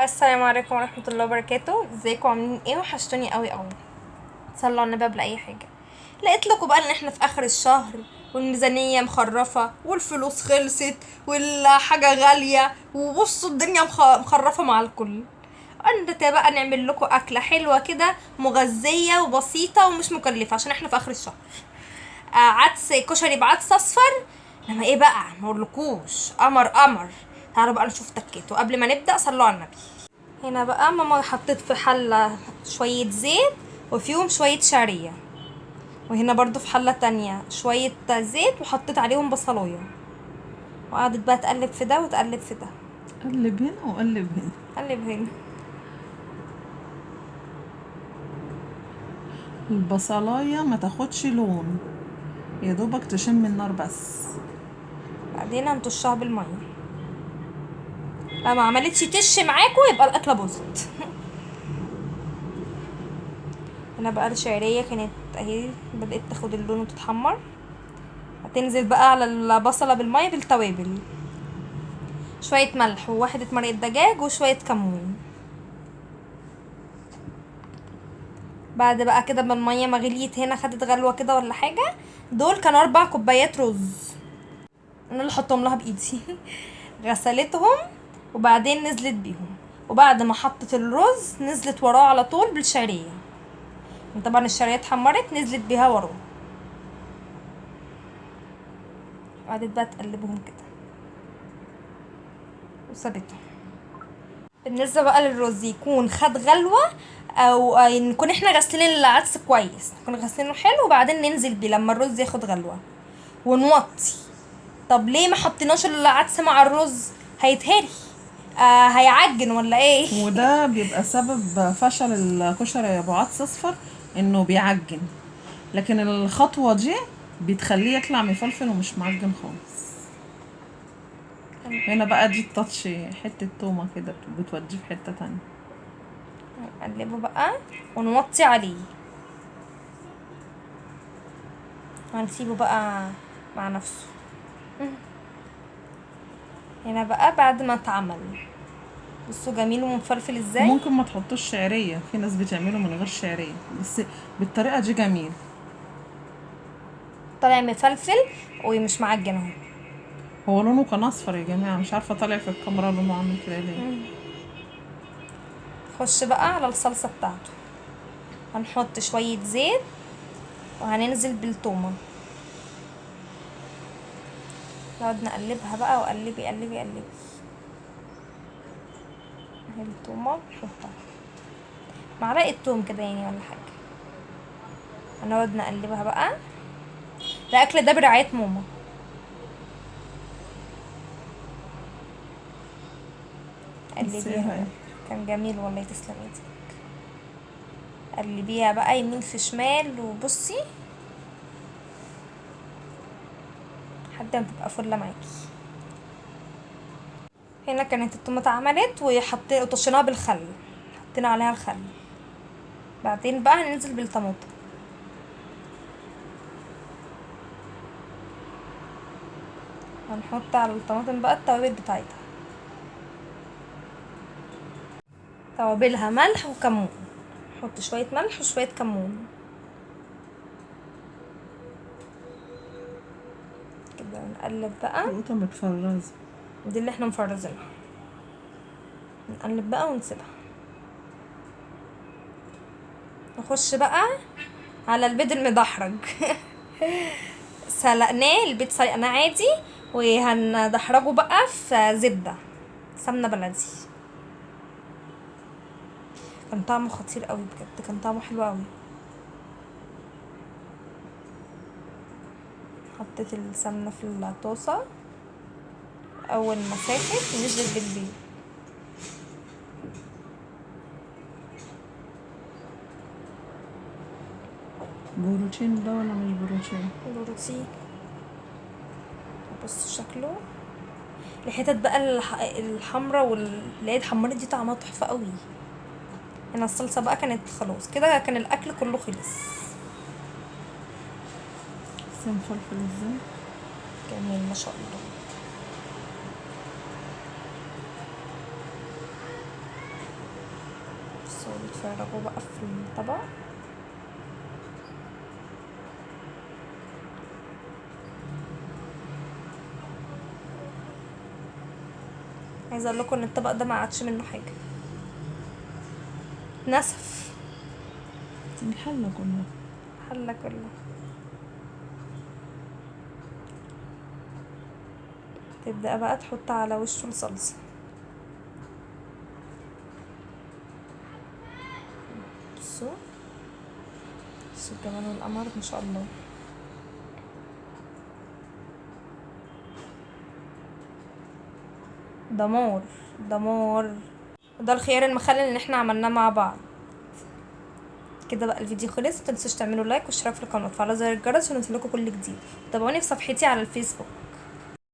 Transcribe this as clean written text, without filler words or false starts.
السلام عليكم ورحمة الله وبركاته. ازيكم عاملين ايه؟ وحشتوني قوي قوي. صلوا على النبي قبل اي حاجة. لقيت لكم بقى ان احنا في اخر الشهر والميزانية مخرفة والفلوس خلصت والحاجة غالية وبصوا الدنيا مخرفة مع الكل. قلت بقى نعمل لكم اكلة حلوة كده مغذية وبسيطة ومش مكلفة عشان احنا في اخر الشهر. عدس كشري بعدس اصفر. انما ايه بقى مقولكوش قمر قمر. تعالوا بقى نشوف تكته. قبل ما نبدأ صلوا على النبي. هنا بقى ماما حطيت في حلة شوية زيت وفيهم شوية شعرية، وهنا برضو في حلة تانية شوية زيت وحطيت عليهم بصلاية، وقعدت بقى تقلب في ده وتقلب في ده. قلب هنا وقلب هنا. قلب هنا. البصلاية ما تاخدش لون، يا دوبك تشم النار بس. بعدين هنطشها بالمية. لو ما عملتش تش معاكوا يبقى الأكلة باظت. هنا بقى الشعرية كانت اهي بدأت تاخد اللون وتتحمر. هتنزل بقى على البصلة بالمية بالتوابل، شوية ملح وواحدة مرقة دجاج وشوية كمون. بعد بقى كده ما المية ما غليت هنا خدت غلوة كده ولا حاجة، دول كانوا 4 كوبايات رز انا اللي حطهم لها بايدي. غسلتهم وبعدين نزلت بيهم، وبعد ما حطت الرز نزلت وراه على طول بالشعرية. طبعا الشعرية اتحمرت نزلت بيها وراه، وقعدت بقى تقلبهم كده وسابتهم. بالنسبة بقى للرز يكون خد غلوة او نكون احنا غاسلين العدس كويس، نكون غاسلينه حلو وبعدين ننزل بيه لما الرز ياخد غلوة ونوطي. طب ليه ما حطيناش العدس مع الرز؟ هيتهري. هيعجن ولا ايه؟ وده بيبقى سبب فشل الكشري يا ابو عدس اصفر، انه بيعجن. لكن الخطوة دي بتخليه يطلع مفلفل ومش معجن خالص. هنا بقى دي التاتش، حتة تومة كده بتوديه في حتة تانية. نقلبه بقى ونوطي عليه وهنسيبه بقى مع نفسه. هنا بقى بعد ما اتعمل بصوا جميل ومفلفل ازاي. وممكن ما تحطوش شعرية، في ناس بتعمله من غير شعرية، بس بالطريقة دي جميل. طالع مفلفل ومش معجن اهو. هو لونه كان اصفر يا جماعة، مش عارفة طالع في الكاميرا لونه عامل كده ليه. خش بقى على الصلصة بتاعته. هنحط شوية زيت وهننزل بالتومة، نقعد نقلبها بقى وقلبي قلبي قلبي. اهي التومة نحطها معلقة توم كده يعني ولا حاجة. هنقعد نقلبها بقى. الأكل ده برعاية ماما. قلبيها. كان جميل والله، تسلم ايدك. قلبيها بقى يمين في شمال وبصي لحد ما تبقى فله معاكي. هنا كانت التومه اتعملت وطشيناها بالخل، حطينا عليها الخل. بعدين بقى هننزل بالطماطم. هنحط على الطماطم بقى التوابل بتاعتها. توابلها ملح وكمون. نحط شويه ملح وشويه كمون كده ونقلب بقى. القطة متفرزة. دي اللي احنا مفرزينها. نقلب بقى ونسيبها. نخش بقى على البيض المدحرج. سلقناه، البيض سلقناه عادي وهندحرجه بقى في زبدة سمنة بلدي. كان طعمه خطير قوي بجد، كان طعمه حلو قوي. حطيت السمنة في الطاسة، اول ما ساخت نزلت بالبيض. بروتين ده ولا مش بروتين؟ بروتين. بص شكله. الحتت بقى الحمرا واللي هي اتحمرت دي طعمها تحفة قوي. هنا الصلصة بقى كانت خلاص كده، كان الاكل كله خلص. بس مفلفل ازاي. جميل ما شاء الله. اتفرجوا بقى في الطبق. عايزه اقول لكم ان الطبق ده ما عادش منه حاجه، نسف الحلة كلها. حله كله. تبدأ بقى تحط على وشه الصلصه. بصوا بصوا الجمال والقمر ما شاء الله. دمار دمار. ده الخيار المخلل اللي احنا عملناه مع بعض. كده بقى الفيديو خلص، متنسوش تعملوا لايك واشتراك في القناه وتفعلوا زر الجرس عشان يوصلكوا كل جديد. تابعوني في صفحتي على الفيسبوك.